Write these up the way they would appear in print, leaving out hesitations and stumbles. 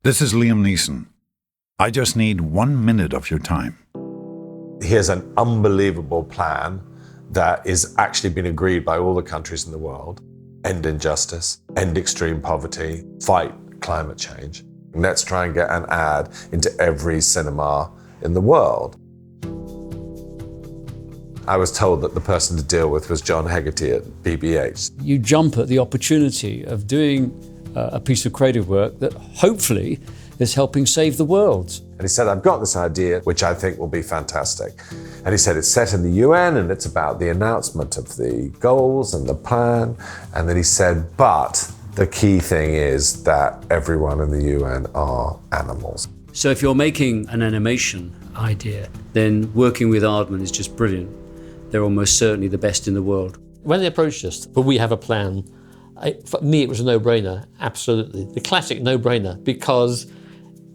This is Liam Neeson. I just need 1 minute of your time. Here's an unbelievable plan that is actually been agreed by all the countries in the world. End injustice, end extreme poverty, fight climate change. Let's try and get an ad into every cinema in the world. I was told that the person to deal with was John Hegarty at BBH. You jump at the opportunity of doing a piece of creative work that hopefully is helping save the world. And he said, I've got this idea, which I think will be fantastic. And he said, it's set in the UN and it's about the announcement of the goals and the plan. And then he said, but the key thing is that everyone in the UN are animals. So if you're making an animation idea, then working with Aardman is just brilliant. They're almost certainly the best in the world. When they approached us, but we have a plan, for me it was a no-brainer, absolutely. The classic no-brainer, because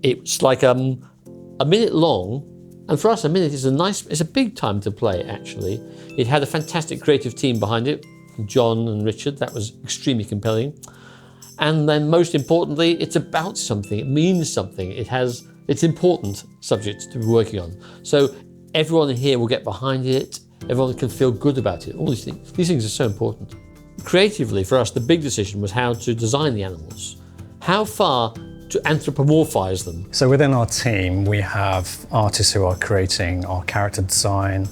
it's like a minute long, and for us a minute is it's a big time to play actually. It had a fantastic creative team behind it, John and Richard, that was extremely compelling. And then most importantly, it's about something, it means something, it's important subject to be working on. So everyone here will get behind it, everyone can feel good about it, all these things. These things are so important. Creatively, for us, the big decision was how to design the animals. How far to anthropomorphize them. So within our team, we have artists who are creating our character design.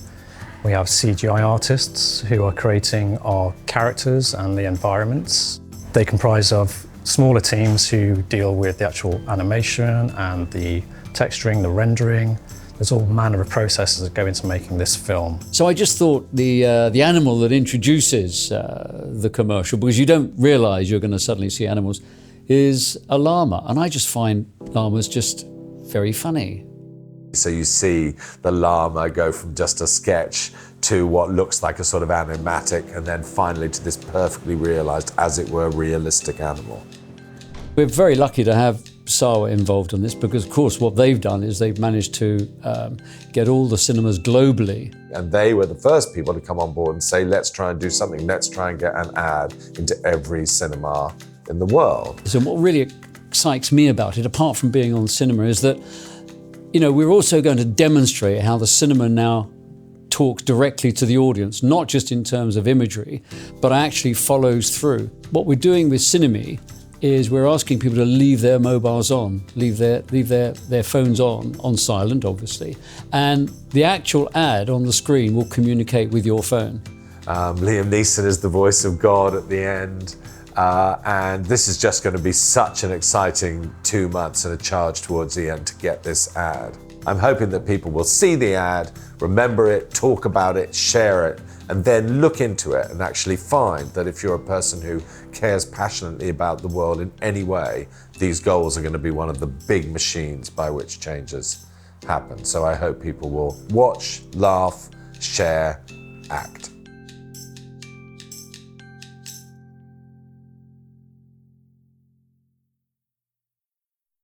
We have CGI artists who are creating our characters and the environments. They comprise of smaller teams who deal with the actual animation and the texturing, the rendering. There's all manner of processes that go into making this film. So I just thought the animal that introduces the commercial, because you don't realize you're going to suddenly see animals, is a llama. And I just find llamas just very funny. So you see the llama go from just a sketch to what looks like a sort of animatic, and then finally to this perfectly realized, as it were, realistic animal. We're very lucky to have SAWA involved in this, because of course what they've done is they've managed to get all the cinemas globally. And they were the first people to come on board and say, let's try and do something, let's try and get an ad into every cinema in the world. So what really excites me about it, apart from being on cinema, is that, you know, we're also going to demonstrate how the cinema now talks directly to the audience, not just in terms of imagery, but actually follows through. What we're doing with Cinema is we're asking people to leave their mobiles on, leave their phones on silent, obviously, and the actual ad on the screen will communicate with your phone. Liam Neeson is the voice of God at the end, and this is just going to be such an exciting 2 months and a charge towards the end to get this ad. I'm hoping that people will see the ad, remember it, talk about it, share it, and then look into it and actually find that if you're a person who cares passionately about the world in any way, these goals are going to be one of the big machines by which changes happen. So I hope people will watch, laugh, share, act.